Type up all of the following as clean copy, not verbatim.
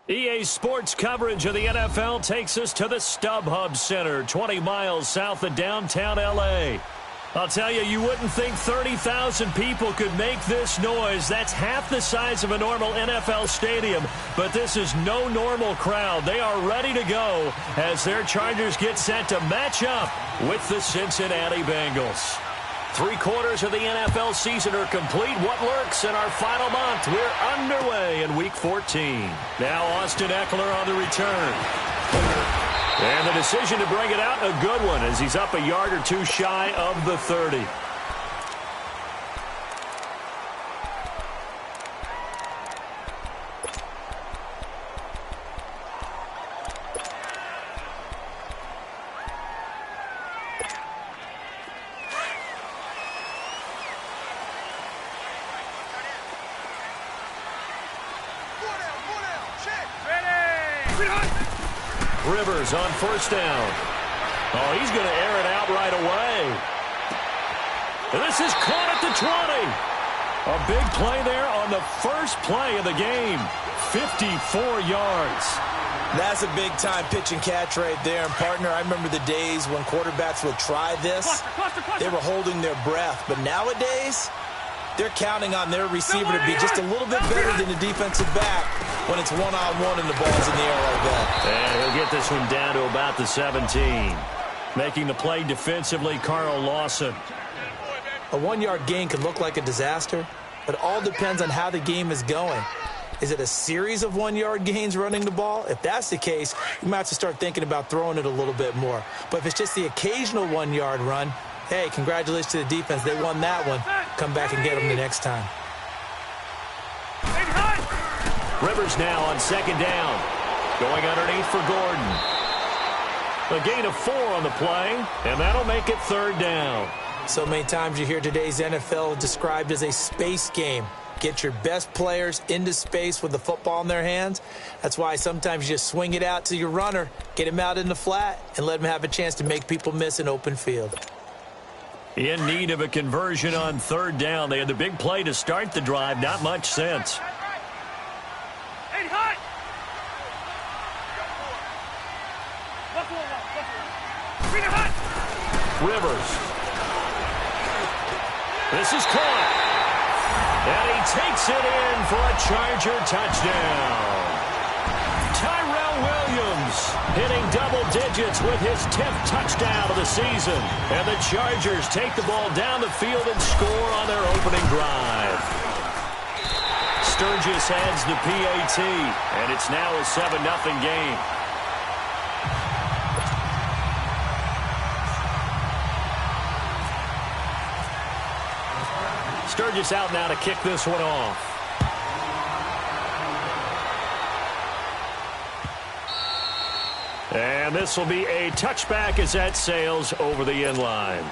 EA Sports coverage of the NFL takes us to the StubHub Center, 20 miles south of downtown L.A. I'll tell you, you wouldn't think 30,000 people could make this noise. That's half the size of a normal NFL stadium, but this is no normal crowd. They are ready to go as their Chargers get set to match up with the Cincinnati Bengals. 3/4 of the NFL season are complete. What lurks in our final month? We're underway in Week 14. Now Austin Eckler on the return. And the decision to bring it out, a good one, as he's up a yard or two shy of the 30. Rivers on first down. Oh, he's going to air it out right away. And this is caught at the 20. A big play there on the first play of the game. 54 yards. That's a big-time pitch and catch right there. And, partner, I remember the days when quarterbacks would try this. They were holding their breath. But nowadays, they're counting on their receiver to be just a little bit better than the defensive back when it's one-on-one and the ball's in the air like that. And he'll get this one down to about the 17. Making the play defensively, Carl Lawson. A one-yard gain can look like a disaster, but it all depends on how the game is going. Is it a series of one-yard gains running the ball? If that's the case, you might have to start thinking about throwing it a little bit more. But if it's just the occasional one-yard run, hey, congratulations to the defense. They won that one. Come back and get them the next time. Rivers now on second down. Going underneath for Gordon. A gain of 4 on the play, and that'll make it third down. So many times you hear today's NFL described as a space game. Get your best players into space with the football in their hands. That's why sometimes you just swing it out to your runner, get him out in the flat, and let him have a chance to make people miss an open field. In need of a conversion on third down. They had the big play to start the drive. Not much sense. Rivers. This is caught. And he takes it in for a Charger touchdown. Tyrell Williams hitting double digits with his 10th touchdown of the season. And the Chargers take the ball down the field and score on their opening drive. Sturgis adds the PAT, and it's now a 7-0 game. Sturgis out now to kick this one off. And this will be a touchback as that sails over the end line.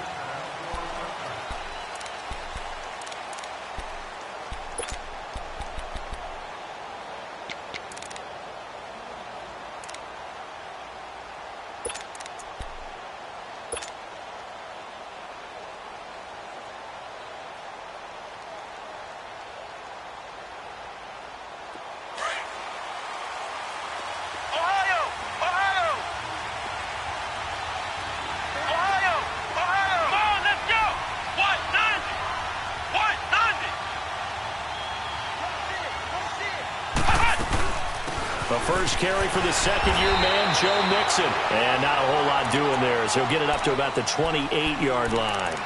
The first carry for the second-year man, Joe Mixon. And not a whole lot doing there as he'll get it up to about the 28-yard line.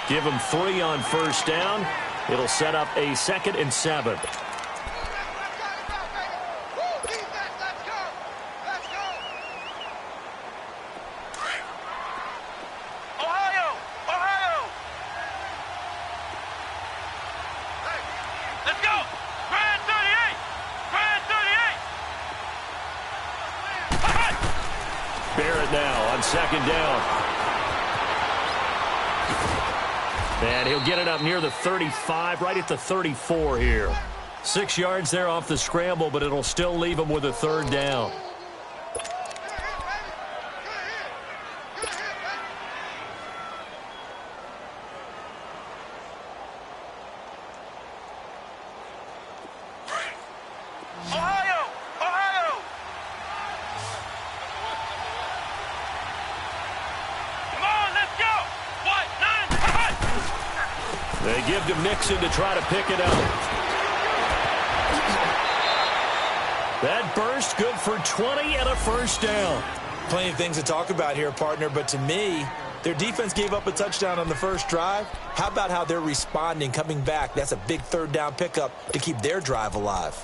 Give him 3 on first down. It'll set up a 2nd and 7. Barrett now on second down. And he'll get it up near the 35, right at the 34 here. 6 yards there off the scramble, but it'll still leave him with a third down. Ohio! Ohio! give to Mixon to try to pick it up. That burst good for 20 and a first down. Plenty of things to talk about here, partner, but to me, their defense gave up a touchdown on the first drive. How about how they're responding, coming back? That's a big third down pickup to keep their drive alive.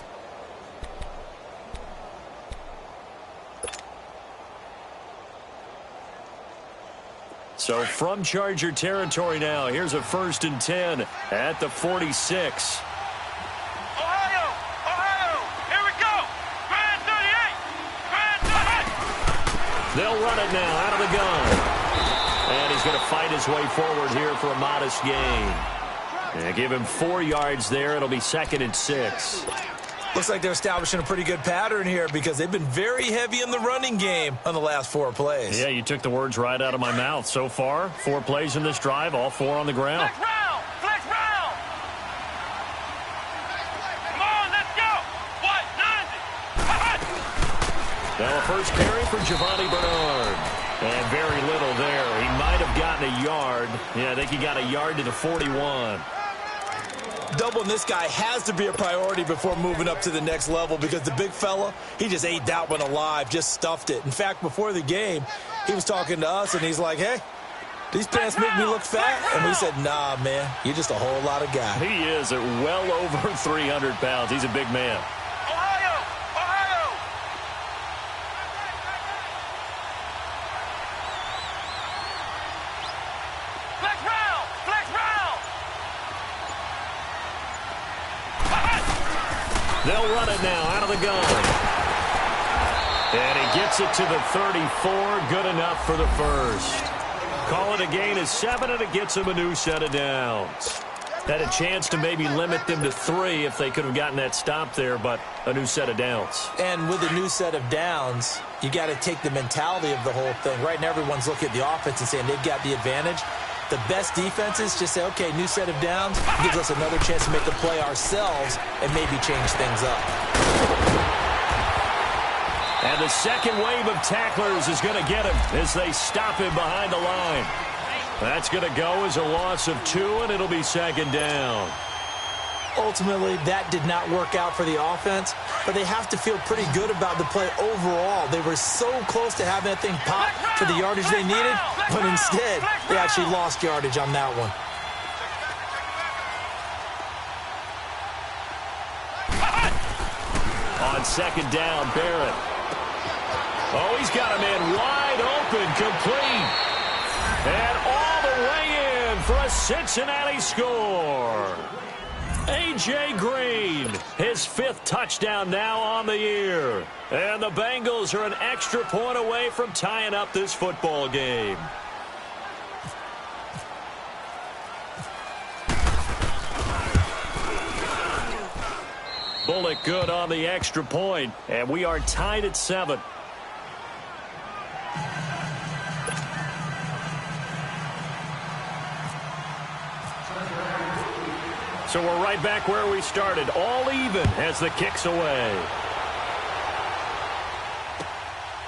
So from Charger territory now, here's a 1st and 10 at the 46. They'll run it now out of the gun. And he's going to fight his way forward here for a modest gain. And give him 4 yards there. It'll be 2nd and 6. Looks like they're establishing a pretty good pattern here because they've been very heavy in the running game on the last 4 plays. Yeah, you took the words right out of my mouth. So far, 4 plays in this drive, all 4 on the ground. Flex round! Flex round! Come on, let's go! What? 90! Now a first carry for Giovanni Bernard. And very little there. He might have gotten a yard. Yeah, I think he got a yard to the 41. Doubling this guy has to be a priority before moving up to the next level because the big fella, he just ate that one alive, just stuffed it. In fact, before the game, he was talking to us, and he's like, hey, these pants make me look fat? And we said, nah, man, you're just a whole lot of guy. He is at well over 300 pounds. He's a big man. Ohio! Ohio! Flex round! Flex round! They'll run it now out of the gun. And he gets it to the 34. Good enough for the first. Call it a gain of 7, and it gets him a new set of downs. Had a chance to maybe limit them to 3 if they could have gotten that stop there, but a new set of downs. And with a new set of downs, you got to take the mentality of the whole thing. Right now, everyone's looking at the offense and saying they've got the advantage. The best defenses just say, okay, new set of downs, gives us another chance to make a play ourselves and maybe change things up. And the second wave of tacklers is going to get him as they stop him behind the line. That's going to go as a loss of 2, and it'll be 2nd down. Ultimately, that did not work out for the offense, but they have to feel pretty good about the play overall. They were so close to having that thing pop for the yardage they needed, but instead, they actually lost yardage on that one. On 2nd down, Barrett. Oh, he's got a man wide open, complete. And all the way in for a Cincinnati score. A.J. Green, his 5th touchdown now on the year. And the Bengals are an extra point away from tying up this football game. Bullock good on the extra point, and we are tied at 7. So we're right back where we started, all even as the kick's away.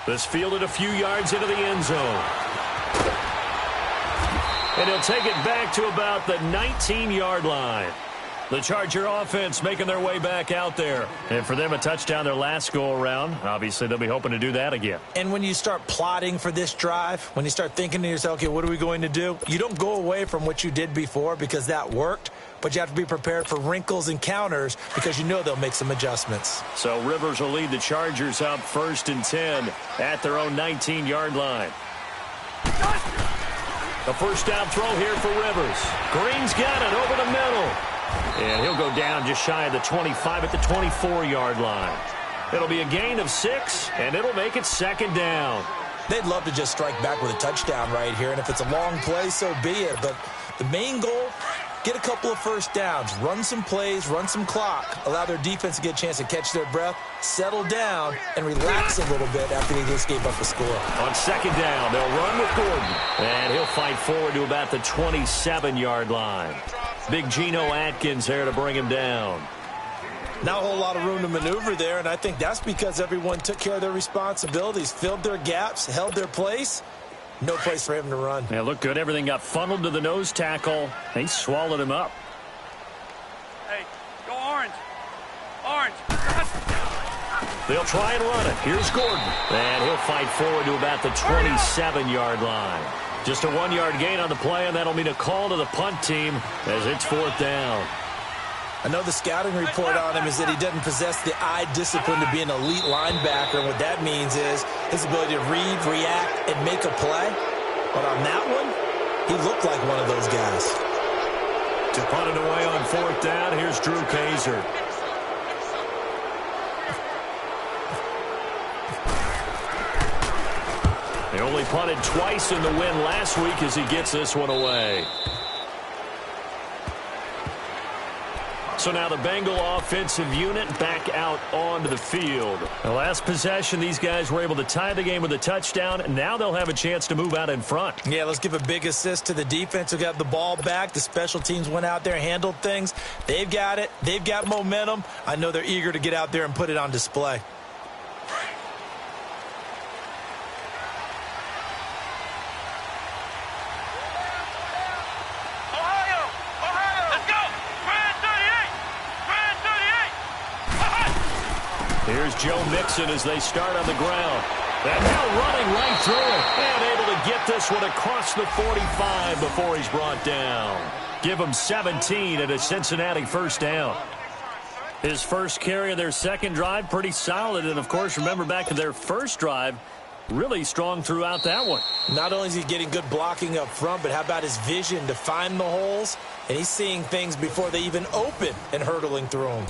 This fielded a few yards into the end zone. And he'll take it back to about the 19-yard line. The Charger offense making their way back out there. And for them, a touchdown their last go-around. Obviously, they'll be hoping to do that again. And when you start plotting for this drive, when you start thinking to yourself, okay, what are we going to do? You don't go away from what you did before because that worked. But you have to be prepared for wrinkles and counters because you know they'll make some adjustments. So Rivers will lead the Chargers up 1st and 10 at their own 19-yard line. A first down throw here for Rivers. Green's got it over the middle. And he'll go down just shy of the 25 at the 24-yard line. It'll be a gain of 6, and it'll make it 2nd down. They'd love to just strike back with a touchdown right here, and if it's a long play, so be it. But the main goal, get a couple of first downs, run some plays, run some clock, allow their defense to get a chance to catch their breath, settle down, and relax a little bit after they just gave up a score. On 2nd down, they'll run with Gordon, and he'll fight forward to about the 27-yard line. Big Geno Atkins there to bring him down. Not a whole lot of room to maneuver there, and I think that's because everyone took care of their responsibilities, filled their gaps, held their place. No place for him to run. Yeah, looked good. Everything got funneled to the nose tackle. They swallowed him up. They'll try and run it. Here's Gordon. And he'll fight forward to about the 27-yard line. Just a 1-yard gain on the play, and that'll mean a call to the punt team as it's 4th down. I know the scouting report on him is that he doesn't possess the eye discipline to be an elite linebacker. And what that means is his ability to read, react, and make a play. But on that one, he looked like one of those guys. To punt it away on 4th down, here's Drew Kaiser. They only punted twice in the win last week as he gets this one away. So now the Bengal offensive unit back out onto the field. The last possession, these guys were able to tie the game with a touchdown, and now they'll have a chance to move out in front. Yeah, let's give a big assist to the defense who got the ball back. The special teams went out there, handled things. They've got it. They've got momentum. I know they're eager to get out there and put it on display. Here's Joe Mixon as they start on the ground. And now running right through it. And able to get this one across the 45 before he's brought down. Give him 17 at a Cincinnati 1st down. His first carry of their second drive, pretty solid. And, of course, remember back to their first drive, really strong throughout that one. Not only is he getting good blocking up front, but how about his vision to find the holes? And he's seeing things before they even open and hurtling through them.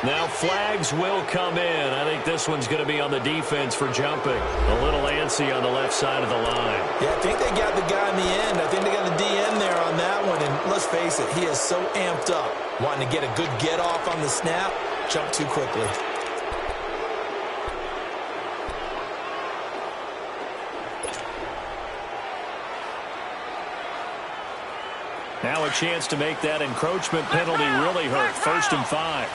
Now flags will come in. I think this one's going to be on the defense for jumping. A little antsy on the left side of the line. Yeah, I think they got the guy in the end. I think they got the DN there on that one. And let's face it, he is so amped up, wanting to get a good get off on the snap, jump too quickly. Now a chance to make that encroachment penalty really hurt. 1st and 5.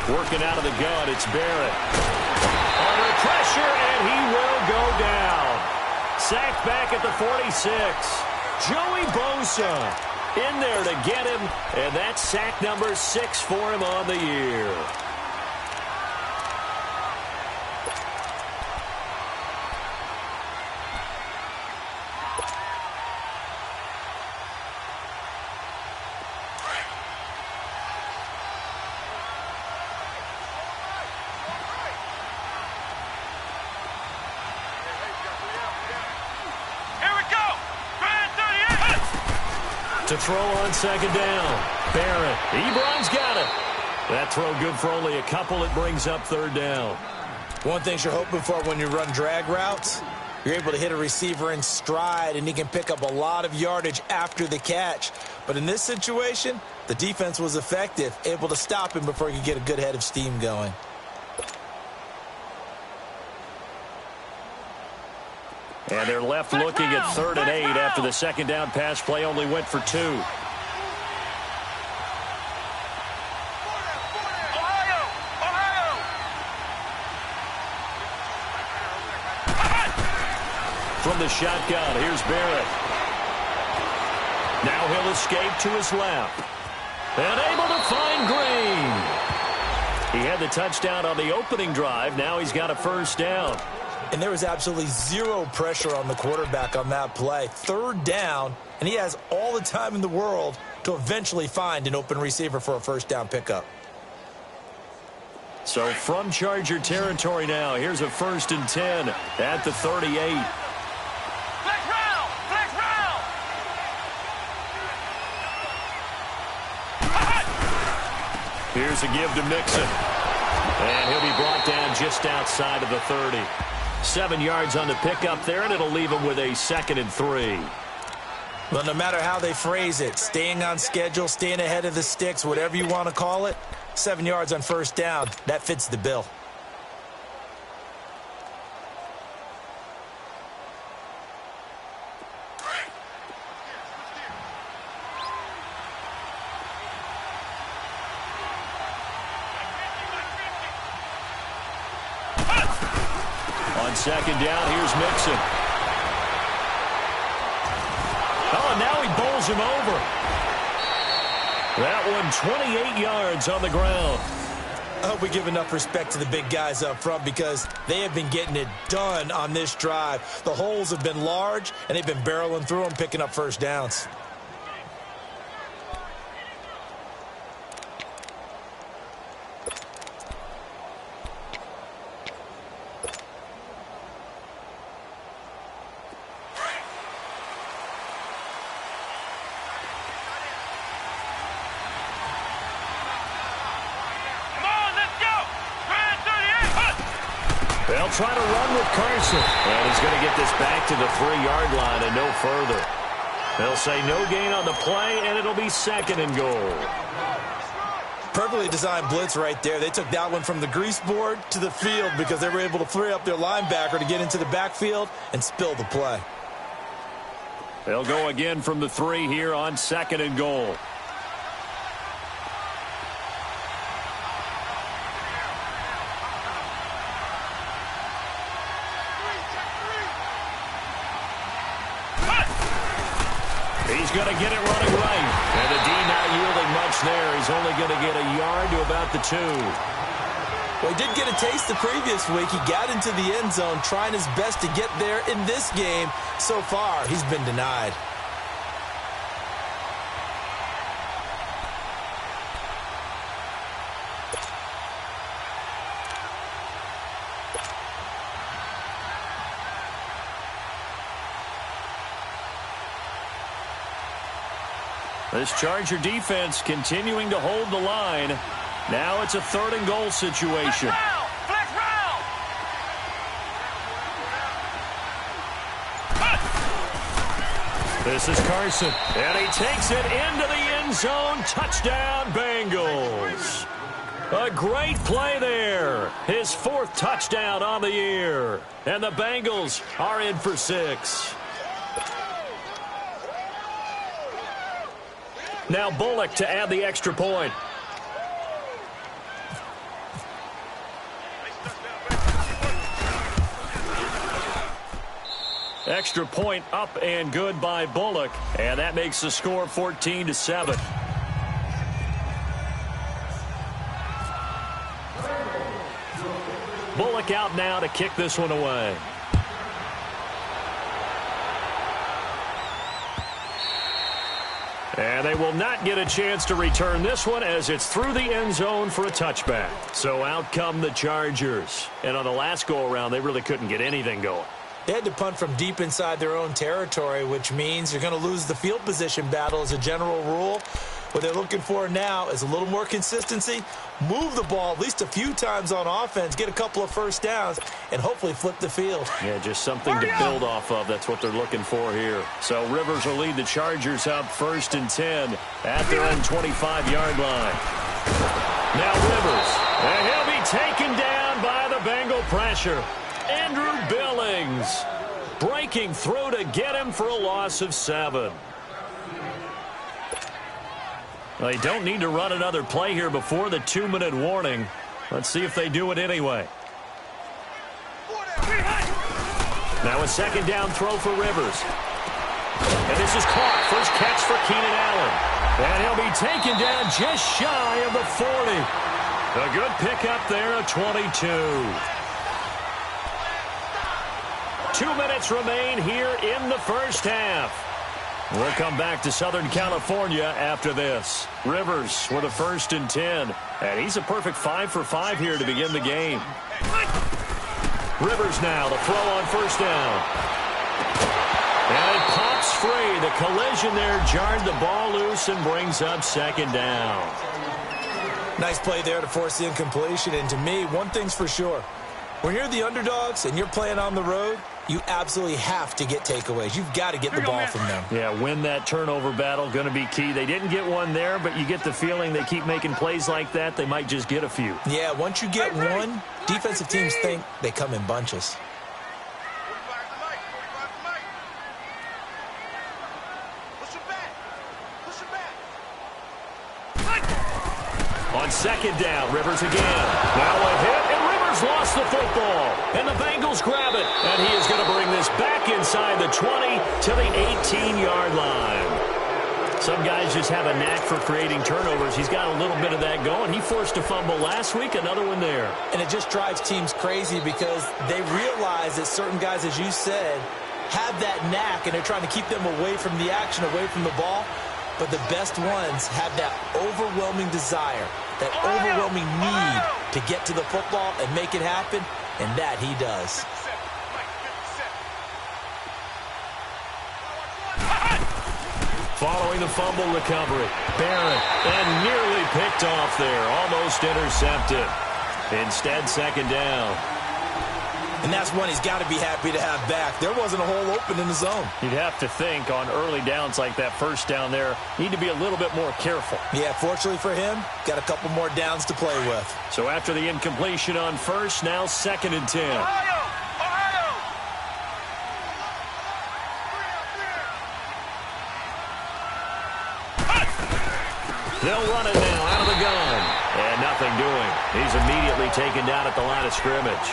Working out of the gun, it's Barrett. Under pressure, and he will go down. Sacked back at the 46. Joey Bosa in there to get him, and that's sack number 6 for him on the year. To throw on 2nd down. Barrett. Ebron's got it. That throw good for only a couple. It brings up 3rd down. One thing you're hoping for when you run drag routes, you're able to hit a receiver in stride, and he can pick up a lot of yardage after the catch. But in this situation, the defense was effective, able to stop him before he could get a good head of steam going. And they're left looking at 3rd and 8 after the 2nd down pass play only went for 2. From the shotgun, here's Barrett. Now he'll escape to his left. And able to find Green. He had the touchdown on the opening drive. Now he's got a 1st down. And there was absolutely zero pressure on the quarterback on that play. 3rd down, and he has all the time in the world to eventually find an open receiver for a 1st down pickup. So from Charger territory now, here's a 1st and 10 at the 38. Flex round! Flex round! Here's a give to Mixon. And he'll be brought down just outside of the 30. 7 yards on the pickup there, and it'll leave him with a 2nd and 3. Well, no matter how they phrase it, staying on schedule, staying ahead of the sticks, whatever you want to call it, 7 yards on first down, that fits the bill. On 2nd down, here's Mixon. Oh, and now he bowls him over. That one 28 yards on the ground. I hope we give enough respect to the big guys up front because they have been getting it done on this drive. The holes have been large, and they've been barreling through them, picking up first downs. They'll try to run with Carson. And he's going to get this back to the 3-yard line and no further. They'll say no gain on the play, and it'll be 2nd and goal. Perfectly designed blitz right there. They took that one from the grease board to the field because they were able to free up their linebacker to get into the backfield and spill the play. They'll go again from the 3 here on 2nd and goal. He's going to get it running right. And the D not yielding much there. He's only going to get a yard to about the 2. Well, he did get a taste the previous week. He got into the end zone trying his best to get there in this game. So far, he's been denied. This Charger defense continuing to hold the line. Now it's a 3rd and goal situation. Flex round. This is Carson. And he takes it into the end zone. Touchdown, Bengals. A great play there. His 4th touchdown on the year. And the Bengals are in for 6. Now Bullock to add the extra point. Extra point up and good by Bullock. And that makes the score 14-7. Bullock out now to kick this one away. And they will not get a chance to return this one as it's through the end zone for a touchback. So out come the Chargers. And on the last go-around, they really couldn't get anything going. They had to punt from deep inside their own territory, which means you're going to lose the field position battle as a general rule. What they're looking for now is a little more consistency, move the ball at least a few times on offense, get a couple of first downs, and hopefully flip the field. Yeah, just something to build off of. That's what they're looking for here. So Rivers will lead the Chargers up 1st and 10 at their own 25-yard line. Now Rivers, and he'll be taken down by the Bengal pressure. Andrew Billings breaking through to get him for a loss of 7. They don't need to run another play here before the 2-minute warning. Let's see if they do it anyway. Now a 2nd down throw for Rivers. And this is caught. First catch for Keenan Allen. And he'll be taken down just shy of the 40. A good pickup there at 22. 2 minutes remain here in the first half. We'll come back to Southern California after this. Rivers with a 1st and 10. And he's a perfect 5 for 5 here to begin the game. Rivers now, the throw on 1st down. And it pops free. The collision there jarred the ball loose and brings up 2nd down. Nice play there to force the incompletion. And to me, one thing's for sure. When you're the underdogs and you're playing on the road, you absolutely have to get takeaways. You've got to get the ball from them. Yeah, win that turnover battle, going to be key. They didn't get one there, but you get the feeling they keep making plays like that, they might just get a few. Yeah, once you get one, defensive teams think they come in bunches. On second down, Rivers again. Now a hit, and Rivers lost the football. And the Bengals grab it. And he is going to bring this back inside the 20 to the 18-yard line. Some guys just have a knack for creating turnovers. He's got a little bit of that going. He forced a fumble last week, another one there. And it just drives teams crazy because they realize that certain guys, as you said, have that knack, and they're trying to keep them away from the action, away from the ball. But the best ones have that overwhelming desire, that overwhelming need to get to the football and make it happen, and that he does. Following the fumble recovery, Barrett, and nearly picked off there, almost intercepted. Instead, second down. And that's one he's got to be happy to have back. There wasn't a hole open in the zone. You'd have to think on early downs like that first down there, need to be a little bit more careful. Yeah, fortunately for him, got a couple more downs to play with. So after the incompletion on first, now second and 10. They'll run it now out of the gun. And nothing doing. He's immediately taken down at the line of scrimmage.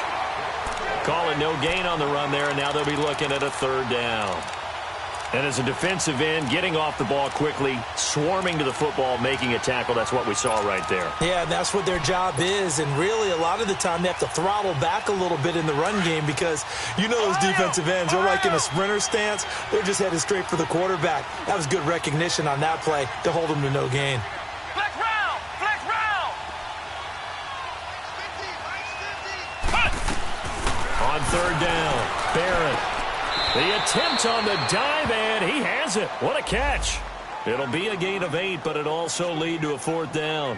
Calling no gain on the run there, and now they'll be looking at a third down. And as a defensive end, getting off the ball quickly, swarming to the football, making a tackle, that's what we saw right there. Yeah, and that's what their job is, and really a lot of the time they have to throttle back a little bit in the run game because you know those defensive ends, they're like in a sprinter stance, they're just headed straight for the quarterback. That was good recognition on that play to hold them to no gain. Flex round! Flex round! On third down, Barrett. The attempt on the dive, and he has it. What a catch. It'll be a gain of 8, but it'll also lead to a fourth down.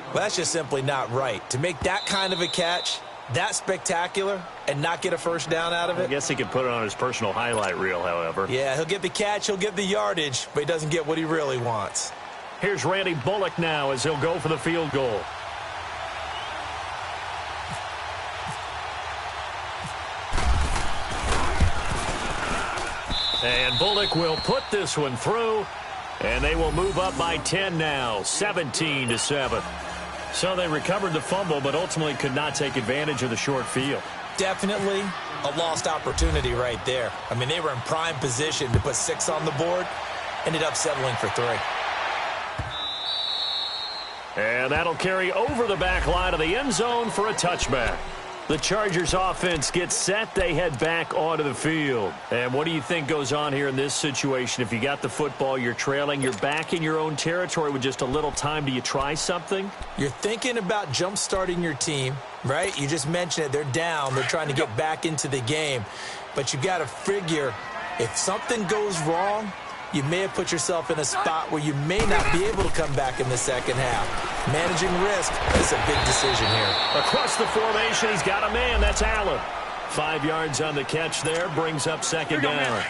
Well, that's just simply not right. To make that kind of a catch, that spectacular, and not get a first down out of it. I guess he could put it on his personal highlight reel, however. Yeah, he'll get the catch, he'll get the yardage, but he doesn't get what he really wants. Here's Randy Bullock now as he'll go for the field goal. And Bullock will put this one through, and they will move up by 10 now, 17-7. So they recovered the fumble, but ultimately could not take advantage of the short field. Definitely a lost opportunity right there. I mean, they were in prime position to put 6 on the board, ended up settling for 3. And that'll carry over the back line of the end zone for a touchback. The Chargers offense gets set. They head back onto the field. And what do you think goes on here in this situation? If you got the football, you're trailing, you're back in your own territory with just a little time. Do you try something? You're thinking about jump-starting your team, right? You just mentioned it. They're down. They're trying to get back into the game. But you got to figure if something goes wrong, you may have put yourself in a spot where you may not be able to come back in the second half. Managing risk is a big decision here. Across the formation, he's got a man. That's Allen. 5 yards on the catch there, brings up second down.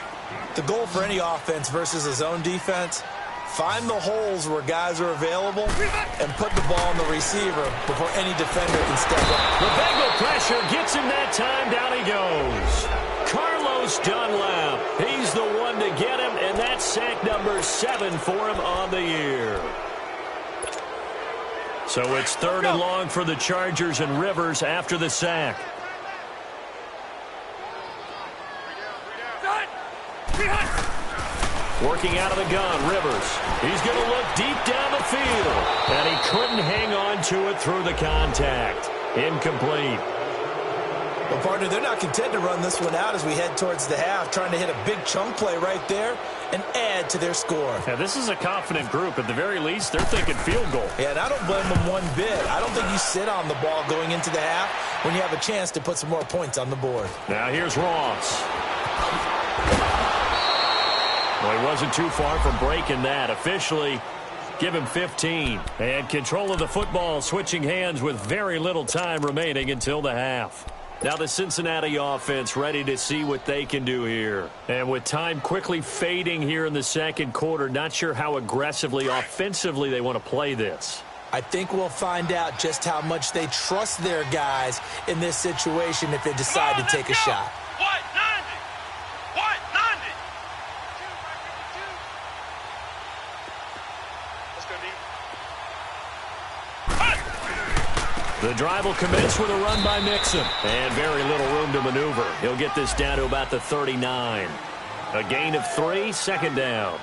The goal for any offense versus a zone defense, find the holes where guys are available and put the ball on the receiver before any defender can step up. The Bengal pressure gets him that time. Down he goes. Carlos Dunlap. He's the one to get him, and that's sack number 7 for him on the year. So it's third and long for the Chargers, and Rivers after the sack. Working out of the gun, Rivers. He's going to look deep down the field, and he couldn't hang on to it through the contact. Incomplete. Well, partner, they're not content to run this one out as we head towards the half, trying to hit a big chunk play right there and add to their score. Yeah, this is a confident group. At the very least, they're thinking field goal. Yeah, and I don't blame them one bit. I don't think you sit on the ball going into the half when you have a chance to put some more points on the board. Now here's Ross. Well, he wasn't too far from breaking that. Officially, Give him 15. And control of the football switching hands with very little time remaining until the half. Now the Cincinnati offense ready to see what they can do here. And with time quickly fading here in the second quarter, not sure how aggressively, offensively they want to play this. I think we'll find out just how much they trust their guys in this situation if they decide to take a shot. White 90. White 90. Let's go, D. The drive will commence with a run by Mixon. And very little room to maneuver. He'll get this down to about the 39. A gain of 3, second down.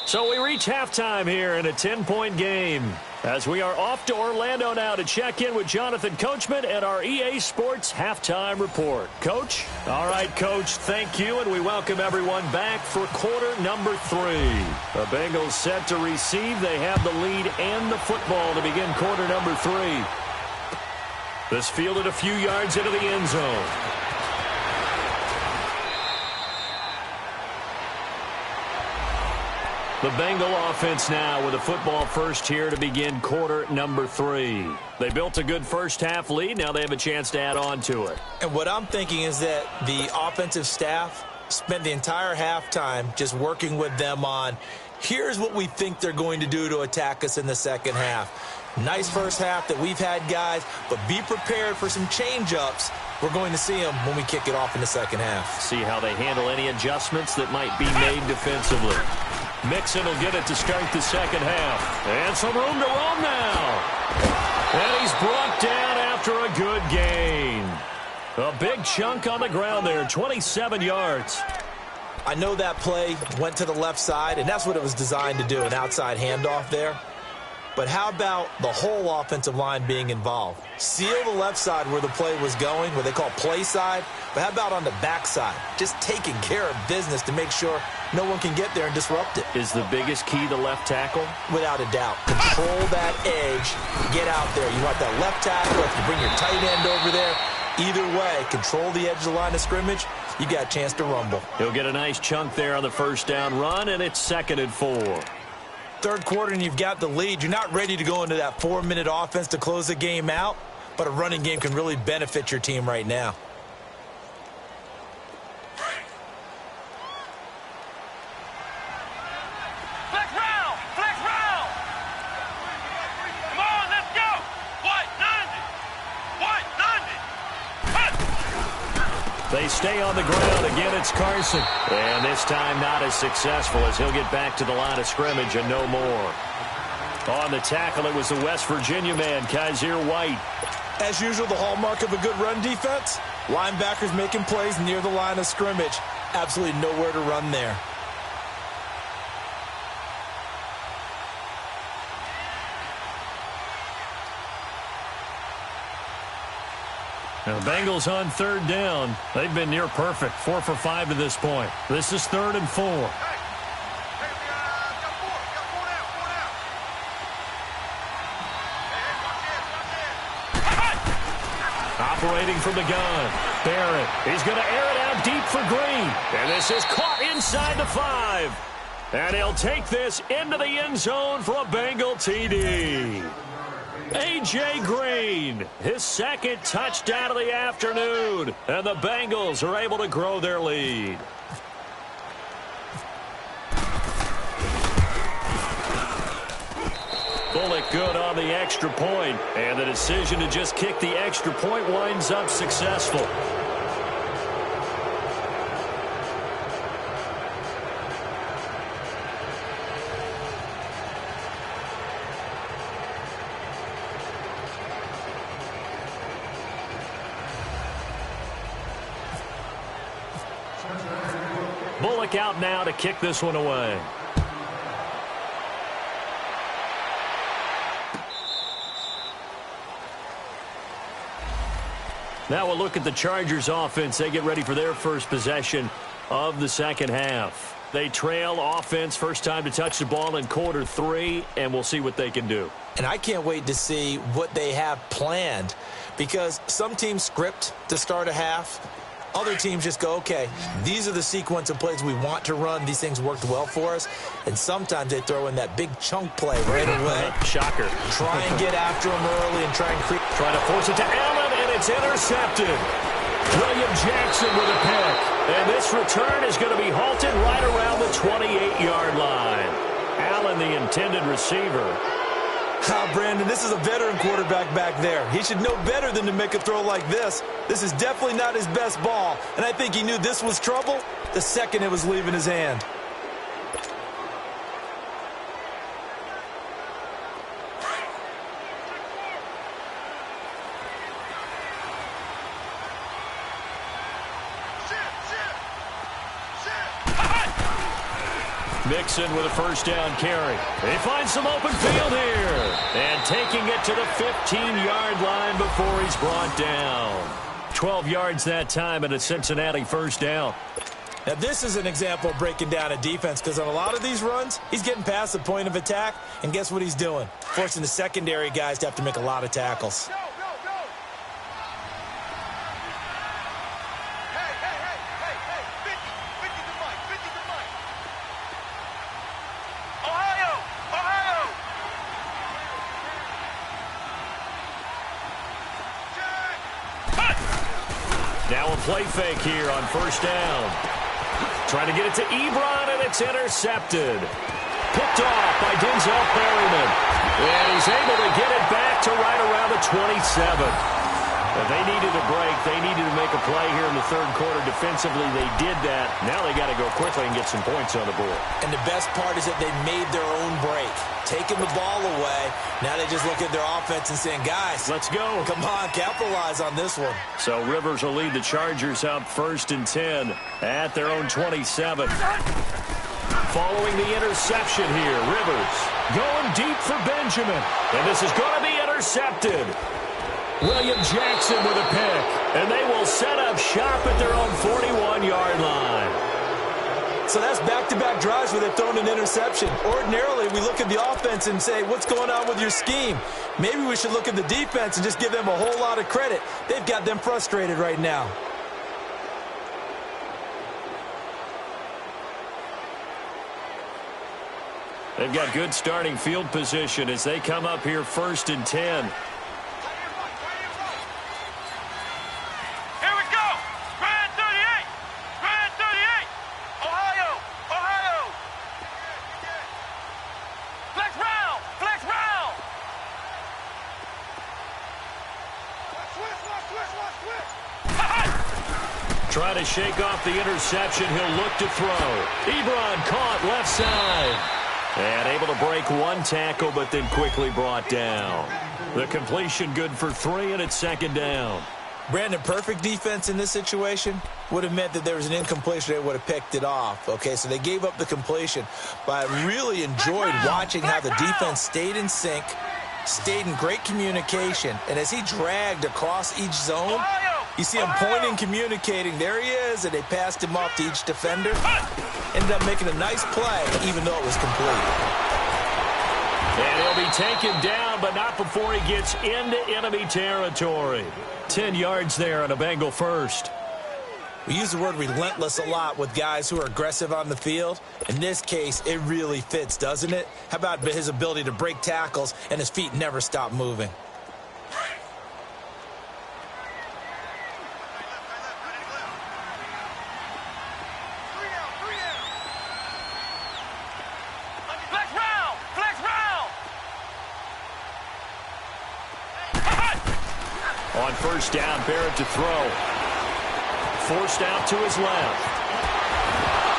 So we reach halftime here in a 10-point game. As we are off to Orlando now to check in with Jonathan Coachman and our EA Sports Halftime Report. Coach? All right, Coach, thank you, and we welcome everyone back for quarter number 3. The Bengals set to receive. They have the lead and the football to begin quarter number 3. This fielded a few yards into the end zone. The Bengal offense now with a football first here to begin quarter number 3. They built a good first half lead. Now they have a chance to add on to it. And what I'm thinking is that the offensive staff spent the entire halftime just working with them on, here's what we think they're going to do to attack us in the second half. Nice first half that we've had, guys, but be prepared for some change-ups. We're going to see them when we kick it off in the second half. See how they handle any adjustments that might be made defensively. Mixon will get it to start the second half. And some room to roam now. And he's brought down after a good gain. A big chunk on the ground there, 27 yards. I know that play went to the left side, and that's what it was designed to do, an outside handoff there. But how about the whole offensive line being involved? Seal the left side where the play was going, what they call play side. But how about on the back side? Just taking care of business to make sure no one can get there and disrupt it. Is the biggest key the left tackle? Without a doubt. Control that edge. Get out there. You want that left tackle. If you bring your tight end over there, either way, control the edge of the line of scrimmage. You got a chance to rumble. He'll get a nice chunk there on the first down run, and it's 2nd and 4. Third quarter and you've got the lead. You're not ready to go into that 4-minute offense to close the game out, but a running game can really benefit your team right now. Flex round. Flex round. Come on, let's go. White 90. White 90. They stay on the ground. Again, it's Carson. And this time not as successful as he'll get back to the line of scrimmage and no more. On the tackle, it was the West Virginia man, Kaiser White. As usual, the hallmark of a good run defense, linebackers making plays near the line of scrimmage. Absolutely nowhere to run there. Now, Bengals on third down. They've been near perfect, 4 for 5 to this point. This is 3rd and 4. Got four down. Operating from the gun. Barrett. He's going to air it out deep for Green. And this is caught inside the 5. And he'll take this into the end zone for a Bengal TD. A.J. Green, his 2nd touchdown of the afternoon. And the Bengals are able to grow their lead. Bullock good on the extra point. And the decision to just kick the extra point winds up successful. Bullock out now to kick this one away. Now we'll look at the Chargers offense. They get ready for their first possession of the second half. They trail offense, first time to touch the ball in quarter 3, and we'll see what they can do. And I can't wait to see what they have planned, because some teams script to start a half. Other teams just go, okay, these are the sequence of plays we want to run. These things worked well for us. And sometimes they throw in that big chunk play right away. Shocker. Try and get after him early and try and create. Trying to force it to Allen, and it's intercepted. William Jackson with a pick. And this return is going to be halted right around the 28-yard line. Allen, the intended receiver. Brandon, this is a veteran quarterback back there. He should know better than to make a throw like this. This is definitely not his best ball, and I think he knew this was trouble the second it was leaving his hand. Mixon with a first down carry. He finds some open field here. And taking it to the 15-yard line before he's brought down. 12 yards that time and a Cincinnati first down. Now, this is an example of breaking down a defense because on a lot of these runs, he's getting past the point of attack, and guess what he's doing? Forcing the secondary guys to have to make a lot of tackles. Now a play fake here on first down. Trying to get it to Ebron, and it's intercepted. Picked off by Denzel Perryman. And he's able to get it back to right around the 27. But they needed a break. They needed to make a play here in the third quarter. Defensively, they did that. Now they got to go quickly and get some points on the board. And the best part is that they made their own break. Taking the ball away. Now they just look at their offense and saying, guys, let's go. Come on, capitalize on this one. So Rivers will lead the Chargers up 1st and 10 at their own 27. Following the interception here, Rivers going deep for Benjamin. And this is going to be intercepted. William Jackson with a pick. And they will set up shop at their own 41-yard line. So that's back-to-back drives where they've thrown an interception. Ordinarily, we look at the offense and say, what's going on with your scheme? Maybe we should look at the defense and just give them a whole lot of credit. They've got them frustrated right now. They've got good starting field position as they come up here 1st and 10. Try to shake off the interception. He'll look to throw. Ebron caught left side. And able to break one tackle, but then quickly brought down. The completion good for 3, and it's 2nd down. Brandon, perfect defense in this situation would have meant that there was an incompletion. They would have picked it off. Okay, so they gave up the completion. But I really enjoyed watching how the defense stayed in sync, stayed in great communication. And as he dragged across each zone, you see him pointing, communicating. There he is, and they passed him off to each defender. Ended up making a nice play, even though it was complete. And he'll be taken down, but not before he gets into enemy territory. 10 yards there on a Bengal first. We use the word relentless a lot with guys who are aggressive on the field. In this case, it really fits, doesn't it? How about his ability to break tackles and his feet never stop moving? On first down, Barrett to throw. Forced out to his left.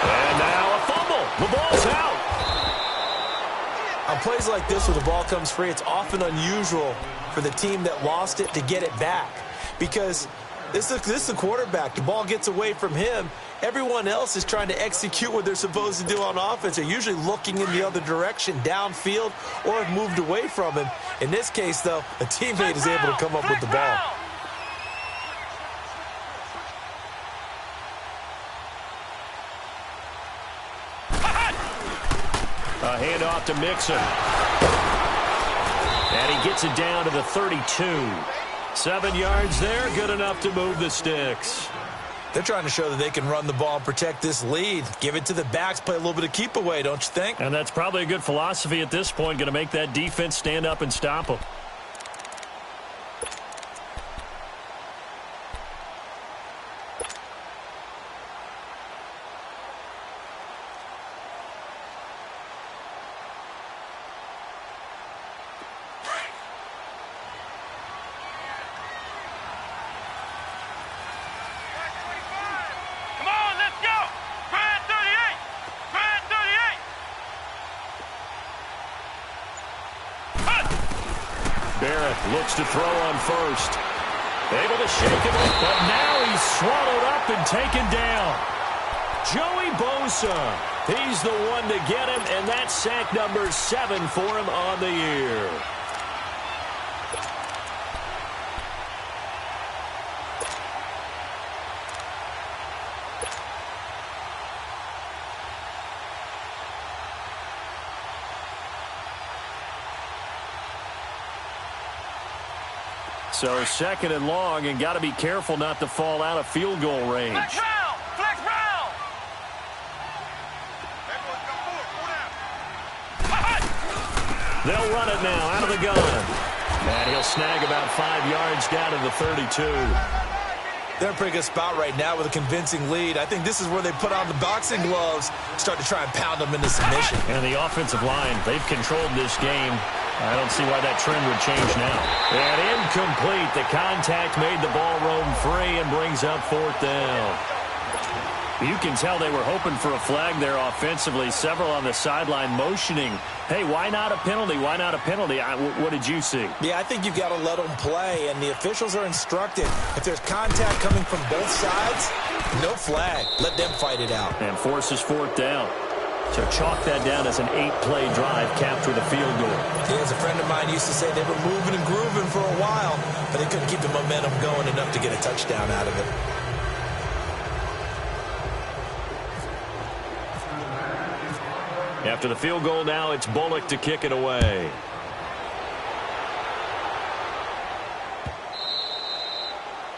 And now a fumble. The ball's out. On plays like this where the ball comes free, it's often unusual for the team that lost it to get it back. Because this is a quarterback. The ball gets away from him. Everyone else is trying to execute what they're supposed to do on offense. They're usually looking in the other direction, downfield, or have moved away from him. In this case, though, a teammate is able to come up with the ball. A handoff to Mixon. And he gets it down to the 32. 7 yards there, good enough to move the sticks. They're trying to show that they can run the ball and protect this lead. Give it to the backs, play a little bit of keep away, don't you think? And that's probably a good philosophy at this point, going to make that defense stand up and stop them. Looks to throw on first. Able to shake him up, but now he's swallowed up and taken down. Joey Bosa, he's the one to get him, and that's sack number 7 for him on the year. So second and long, and got to be careful not to fall out of field goal range. Flex round! Flex round! They'll run it now out of the gun. And he'll snag about 5 yards down to the 32. They're in a pretty good spot right now with a convincing lead. I think this is where they put on the boxing gloves, start to try and pound them into submission. And the offensive line, they've controlled this game. I don't see why that trend would change now. And incomplete. The contact made the ball roam free and brings up 4th down. You can tell they were hoping for a flag there offensively. Several on the sideline motioning. Hey, why not a penalty? Why not a penalty? What did you see? Yeah, I think you've got to let them play, and the officials are instructed. If there's contact coming from both sides, no flag. Let them fight it out. And forces 4th down. So chalk that down as an 8-play drive capped with a field goal. Yeah, as a friend of mine used to say, they were moving and grooving for a while, but they couldn't keep the momentum going enough to get a touchdown out of it. After the field goal now, it's Bullock to kick it away.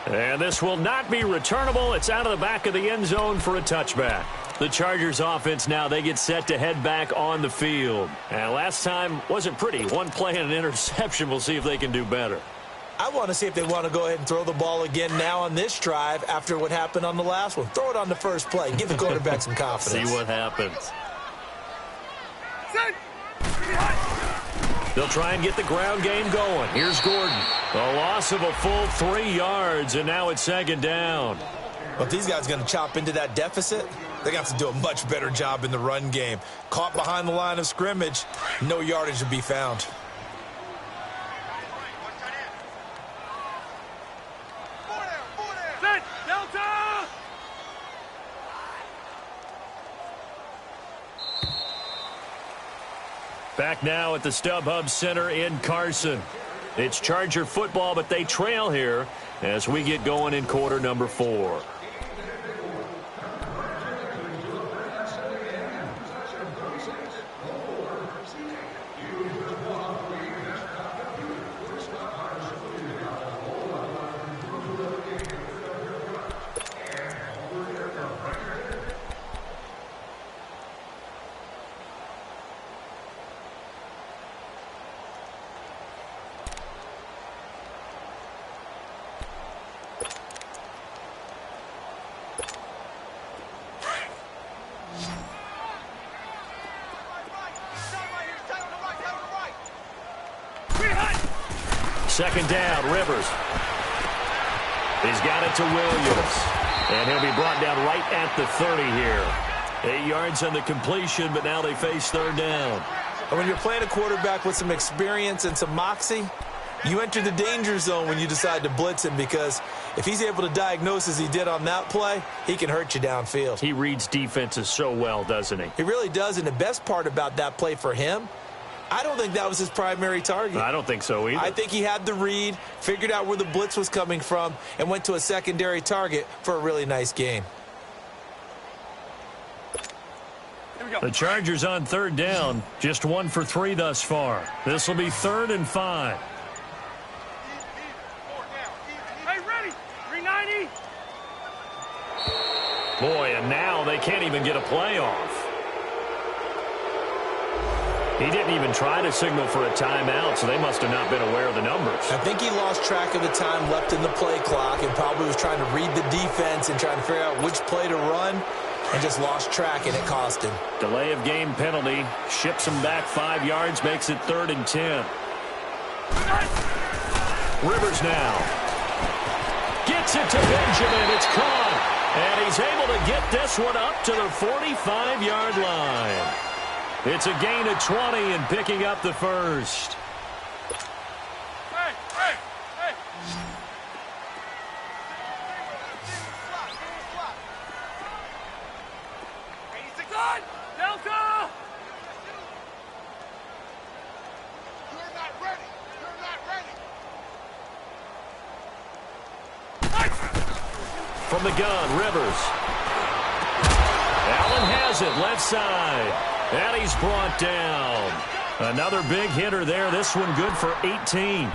And this will not be returnable. It's out of the back of the end zone for a touchback. The Chargers offense now, they get set to head back on the field. And last time wasn't pretty. 1 play and an interception. We'll see if they can do better. I want to see if they want to go ahead and throw the ball again now on this drive after what happened on the last one. Throw it on the first play. Give the quarterback some confidence. See what happens. They'll try and get the ground game going. Here's Gordon. A loss of a full 3 yards, and now it's 2nd down. But these guys are going to chop into that deficit. They're going to have to do a much better job in the run game. Caught behind the line of scrimmage, no yardage to be found. Back now at the StubHub Center in Carson. It's Charger football, but they trail here as we get going in quarter number 4. Second down, Rivers. He's got it to Williams. And he'll be brought down right at the 30 here. 8 yards on the completion, but now they face 3rd down. And when you're playing a quarterback with some experience and some moxie, you enter the danger zone when you decide to blitz him, because if he's able to diagnose as he did on that play, he can hurt you downfield. He reads defenses so well, doesn't he? He really does, and the best part about that play for him, I don't think that was his primary target. I don't think so either. I think he had the read, figured out where the blitz was coming from, and went to a secondary target for a really nice gain. The Chargers on 3rd down, just 1 for 3 thus far. This will be 3rd and 5. Hey, ready? 390. Boy, and now they can't even get a play off. He didn't even try to signal for a timeout, so they must have not been aware of the numbers. I think he lost track of the time left in the play clock and probably was trying to read the defense and trying to figure out which play to run and just lost track, and it cost him. Delay of game penalty. Ships him back 5 yards, makes it 3rd and 10. Rivers now. Gets it to Benjamin. It's caught. And he's able to get this one up to the 45-yard line. It's a gain of 20 and picking up the first. Hey. Delta! You're not ready. From the gun, Rivers. Allen has it, left side. And he's brought down. Another big hitter there. This one good for 18.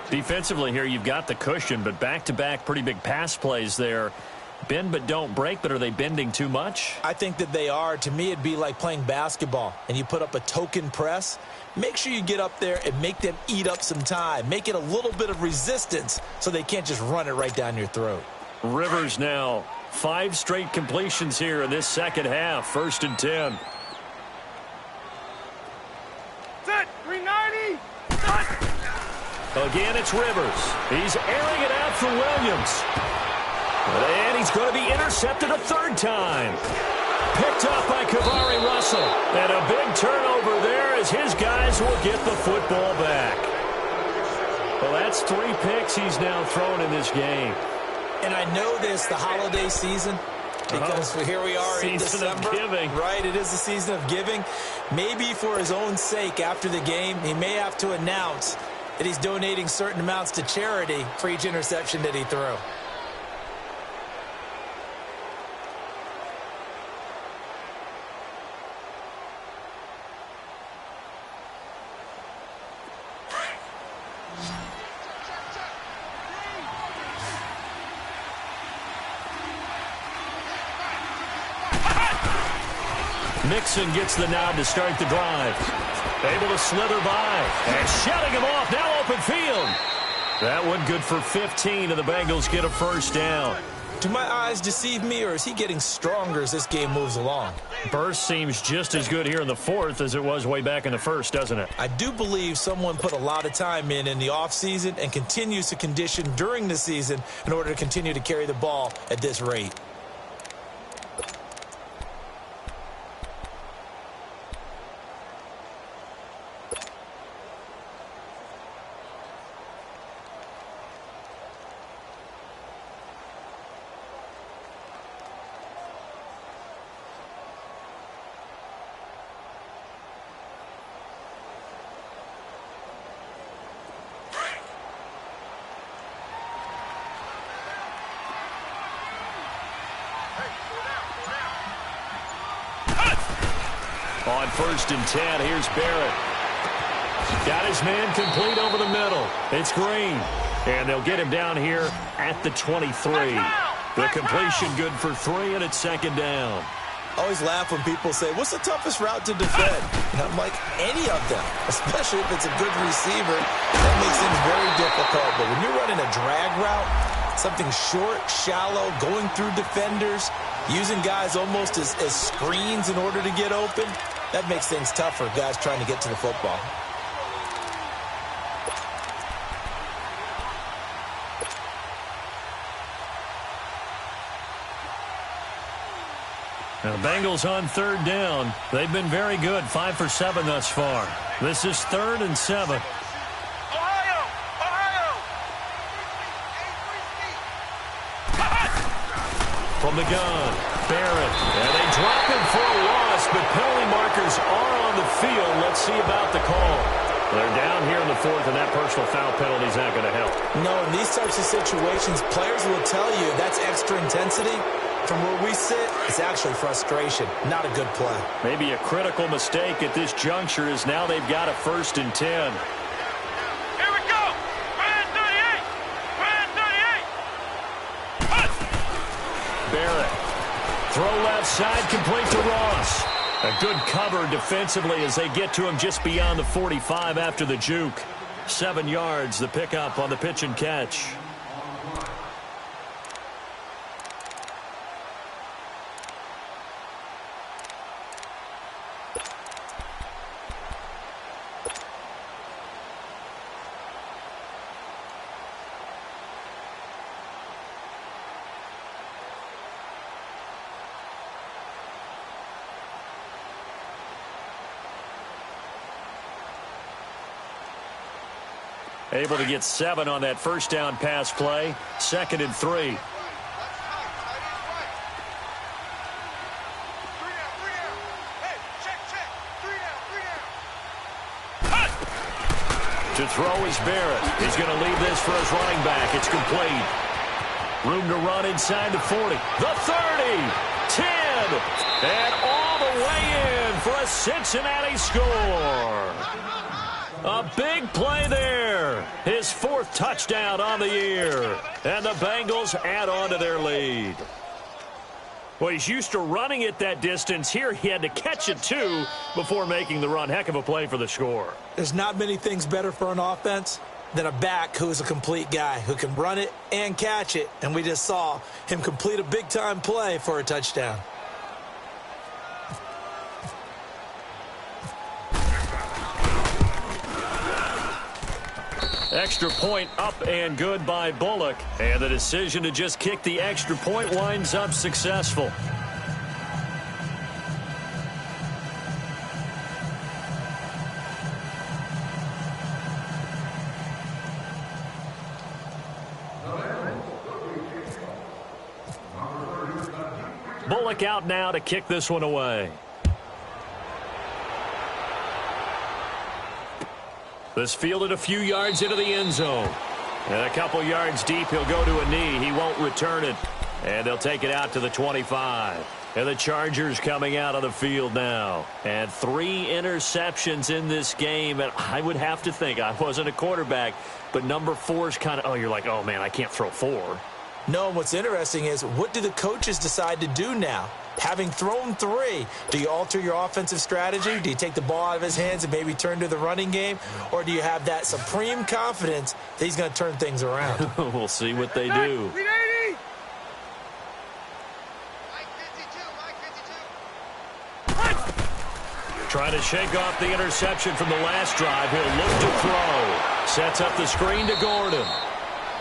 Defensively here, you've got the cushion, but back-to-back pretty big pass plays there. Bend but don't break, but are they bending too much? I think that they are. To me, it'd be like playing basketball, and you put up a token press. Make sure you get up there and make them eat up some time. Make it a little bit of resistance so they can't just run it right down your throat. Rivers now. 5 straight completions here in this second half. 1st and 10. Set! 390! Again, it's Rivers. He's airing it out for Williams. And he's going to be intercepted a 3rd time. Picked up by Kavari Russell. And a big turnover there as his guys will get the football back. Well, that's 3 picks he's now thrown in this game. And I know this, the holiday season, because here we are in December. Season of giving. Right, it is the season of giving. Maybe for his own sake after the game, he may have to announce that he's donating certain amounts to charity for each interception that he threw. Mixon gets the nod to start the drive. Able to slither by. And shutting him off. Now open field. That one good for 15, and the Bengals get a 1st down. Do my eyes deceive me, or is he getting stronger as this game moves along? Burst seems just as good here in the 4th as it was way back in the 1st, doesn't it? I do believe someone put a lot of time in the offseason and continues to condition during the season in order to continue to carry the ball at this rate. On 1st and 10, here's Barrett. Got his man complete over the middle. It's Green. And they'll get him down here at the 23. The completion good for 3, and it's 2nd down. I always laugh when people say, what's the toughest route to defend? And I'm like, any of them, especially if it's a good receiver. That makes things very difficult. But when you're running a drag route, something short, shallow, going through defenders, using guys almost as screens in order to get open, that makes things tough for guys trying to get to the football. Now, Bengals on 3rd down. They've been very good, 5 for 7 thus far. This is 3rd and 7. Ohio! From the gun, Barrett. And they drop him for a loss, but penalty markers are on the field. Let's see about the call. They're down here in the 4th, and that personal foul penalty is not going to help. No, in these types of situations, players will tell you that's extra intensity. From where we sit, it's actually frustration, not a good play. Maybe a critical mistake at this juncture is now they've got a 1st and 10. Here we go! Brand 38! Barrett Throw left side, complete to Ross. A good cover defensively as they get to him just beyond the 45 after the juke. 7 yards, the pickup on the pitch and catch. Able to get 7 on that first down pass play. 2nd and 3. To throw is Barrett. He's going to leave this for his running back. It's complete. Room to run inside the 40. The 30. 10. And all the way in for a Cincinnati score. A big play there. His 4th touchdown on the year. And the Bengals add on to their lead. Well, he's used to running it that distance. Here he had to catch it, too, before making the run. Heck of a play for the score. There's not many things better for an offense than a back who is a complete guy, who can run it and catch it. And we just saw him complete a big-time play for a touchdown. Extra point up and good by Bullock. And the decision to just kick the extra point winds up successful. Bullock out now to kick this one away. This fielded a few yards into the end zone. And a couple yards deep, he'll go to a knee. He won't return it. And they'll take it out to the 25. And the Chargers coming out of the field now. And 3 interceptions in this game. And I would have to think, I wasn't a quarterback, but number 4 is kind of, oh, you're like, oh, man, I can't throw 4. No, and what's interesting is, what do the coaches decide to do now? Having thrown 3, do you alter your offensive strategy? Do you take the ball out of his hands and maybe turn to the running game? Or do you have that supreme confidence that he's going to turn things around? We'll see what they do. Trying to shake off the interception from the last drive. He'll look to throw. Sets up the screen to Gordon.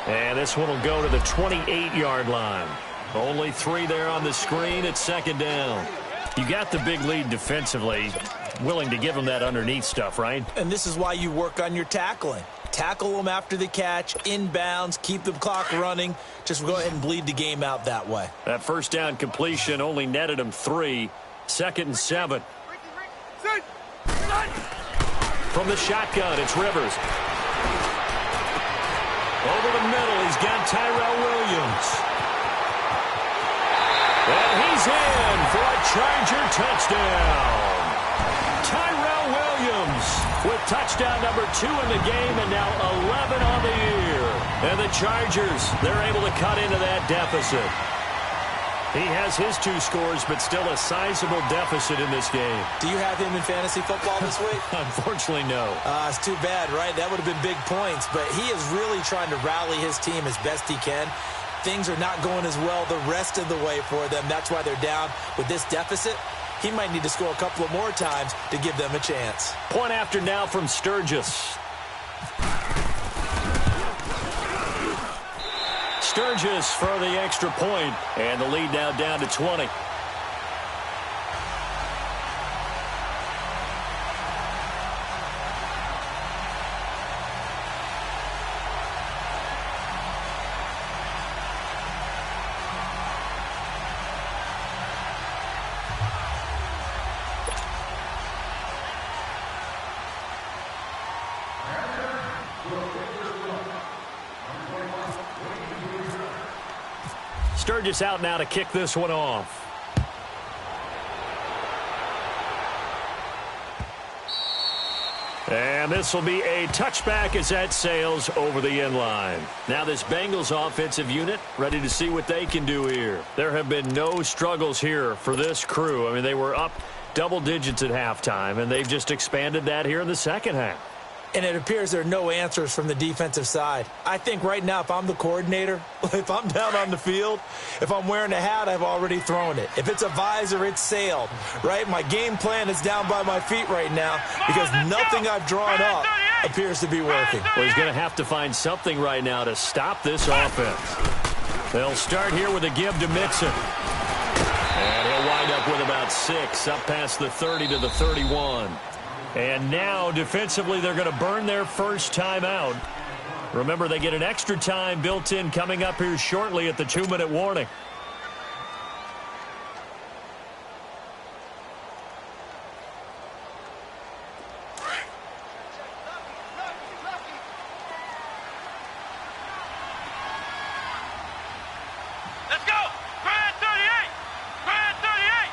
And this one will go to the 28-yard line. Only 3 there on the screen. It's 2nd down. You got the big lead defensively. Willing to give them that underneath stuff, right? And this is why you work on your tackling. Tackle them after the catch, inbounds, keep the clock running. Just go ahead and bleed the game out that way. That first down completion only netted him 3. 2nd and 7. From the shotgun, it's Rivers. Over the middle, he's got Tyrell Williams. And he's in for a Charger touchdown. Tyrell Williams with touchdown number 2 in the game and now 11 on the year. And the Chargers, they're able to cut into that deficit. He has his 2 scores, but still a sizable deficit in this game. Do you have him in fantasy football this week? Unfortunately, no. It's too bad, right? That would have been big points. But he is really trying to rally his team as best he can. Things are not going as well the rest of the way for them. That's why they're down with this deficit. He might need to score a couple of more times to give them a chance. Point after now from Sturgis. Sturgis for the extra point, and the lead now down to 20. Sturgis out now to kick this one off. And this will be a touchback as that sails over the end line. Now this Bengals offensive unit ready to see what they can do here. There have been no struggles here for this crew. I mean, they were up double digits at halftime, and they've just expanded that here in the second half. And it appears there are no answers from the defensive side. I think right now, if I'm the coordinator, if I'm down on the field, if I'm wearing a hat, I've already thrown it. If it's a visor, it's sailed, right? My game plan is down by my feet right now because nothing I've drawn up appears to be working. Well, he's going to have to find something right now to stop this offense. They'll start here with a give to Mixon. And he'll wind up with about 6, up past the 30 to the 31. And now, defensively, they're going to burn their first timeout. Remember, they get an extra time built in coming up here shortly at the 2-minute warning. Let's go! Grand 38! Grand 38!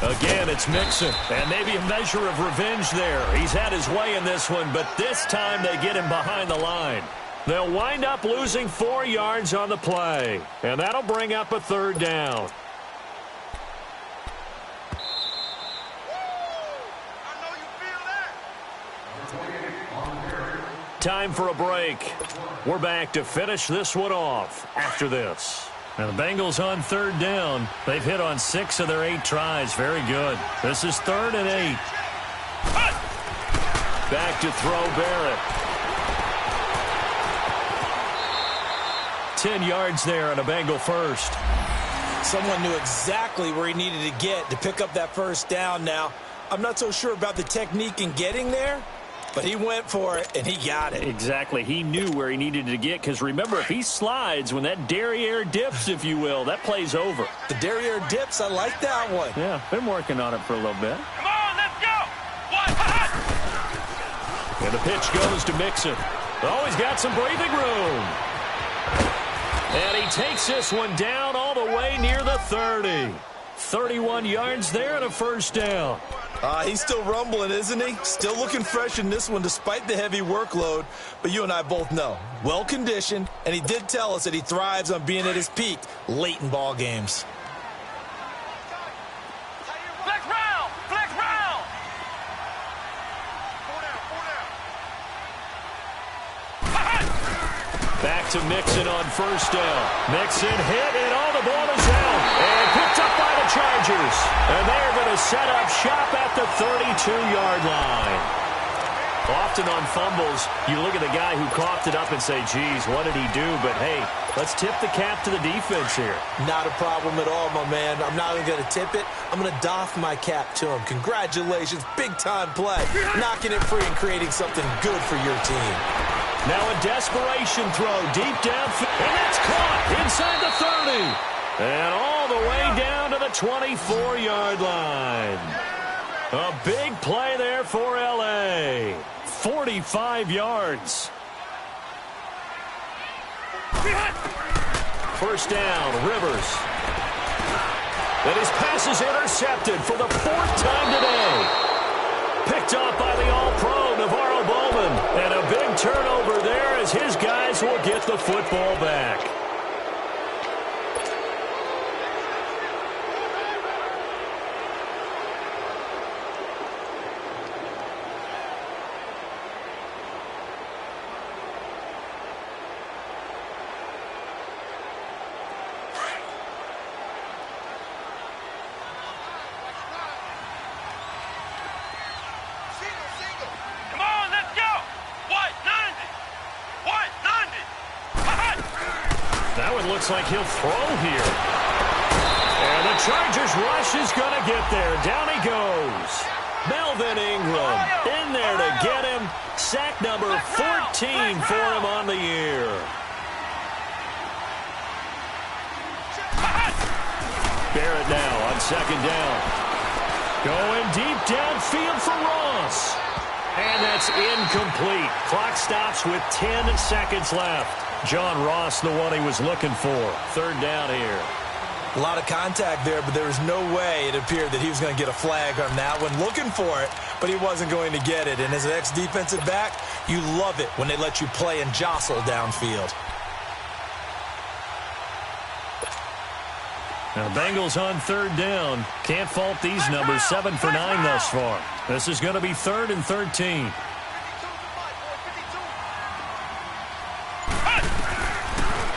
Again, it's Mixon, and maybe a measure of revenge there. He's had his way in this one, but this time they get him behind the line. They'll wind up losing 4 yards on the play, and that'll bring up a 3rd down. I know you feel that. Time for a break. We're back to finish this one off after this. Now the Bengals on 3rd down. They've hit on 6 of their 8 tries. Very good. This is 3rd and 8. Back to throw Barrett. 10 yards there on a Bengal first. Someone knew exactly where he needed to get to pick up that first down now. I'm not so sure about the technique in getting there, but he went for it, and he got it. Exactly. He knew where he needed to get, because remember, if he slides, when that derriere dips, if you will, that play's over. The derriere dips, I like that one. Yeah, been working on it for a little bit. Come on, let's go! One, And the pitch goes to Mixon. Oh, he's got some breathing room. And he takes this one down all the way near the 30. 31 yards there and a first down. He's still rumbling, isn't he? Still looking fresh in this one despite the heavy workload. But you and I both know, well-conditioned, and he did tell us that he thrives on being at his peak late in ball games. flex round! Flex round! 4 down, 4 down. Back to Mixon on first down. Mixon hit, and all the ball is out. And picked up by the Chargers. And they're going to set up shop at the 32-yard line. Often on fumbles, you look at the guy who coughed it up and say, geez, what did he do? But, hey, let's tip the cap to the defense here. Not a problem at all, my man. I'm not even going to tip it. I'm going to doff my cap to him. Congratulations. Big-time play. Knocking it free and creating something good for your team. Now a desperation throw deep downfield, and that's caught inside the 30. And all the way down to the 24-yard line. A big play there for L.A. 45 yards. First down, Rivers. And his pass is intercepted for the 4th time today. Picked off by the All-Pro, Navarro Bowman. And a big turnover there as his guys will get the football back. Come on, let's go! White 90! White 90! That one looks like he'll throw here. And the Chargers rush is going to get there. Down he goes. Melvin Ingram in there to get him. Sack number 14 for him on the year. Barrett now on second down. Going deep downfield for Ross. And that's incomplete. Clock stops with 10 seconds left. John Ross, the one he was looking for. Third down here. A lot of contact there, but there was no way it appeared that he was going to get a flag on that one. Looking for it, but he wasn't going to get it. And as an ex-defensive back, you love it when they let you play and jostle downfield. Now, Bengals on third down. Can't fault these numbers. 7 for 9 thus far. This is going to be 3rd and 13.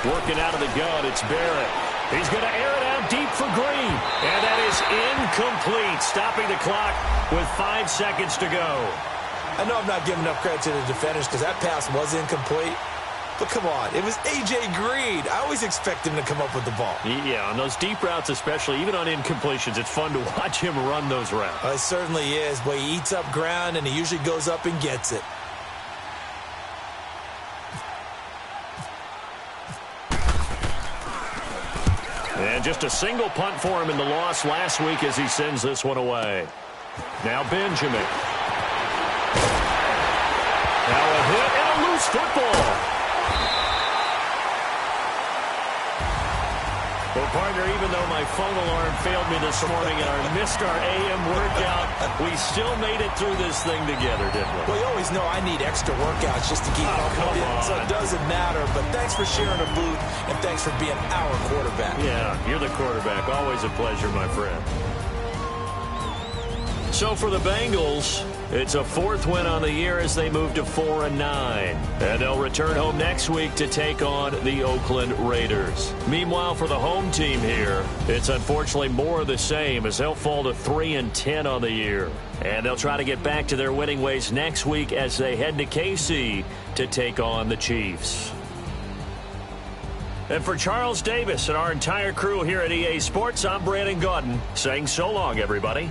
Working out of the gun, it's Barrett. He's going to air it out deep for Green. And that is incomplete, stopping the clock with 5 seconds to go. I know I'm not giving enough credit to the defenders because that pass was incomplete. But come on, it was A.J. Green. I always expect him to come up with the ball. Yeah, on those deep routes especially, even on incompletions, it's fun to watch him run those routes. It certainly is, but he eats up ground, and he usually goes up and gets it. And just a single punt for him in the loss last week as he sends this one away. Now Benjamin. Now a hit and a loose football. Well, partner, even though my phone alarm failed me this morning and I missed our AM workout, we still made it through this thing together, didn't we? Well, you always know I need extra workouts just to keep up with it, so it doesn't matter. But thanks for sharing a booth, and thanks for being our quarterback. Yeah, you're the quarterback. Always a pleasure, my friend. So for the Bengals, it's a 4th win on the year as they move to 4-9. And they'll return home next week to take on the Oakland Raiders. Meanwhile, for the home team here, it's unfortunately more of the same as they'll fall to 3-10 on the year. And they'll try to get back to their winning ways next week as they head to KC to take on the Chiefs. And for Charles Davis and our entire crew here at EA Sports, I'm Brandon Gaudin saying so long, everybody.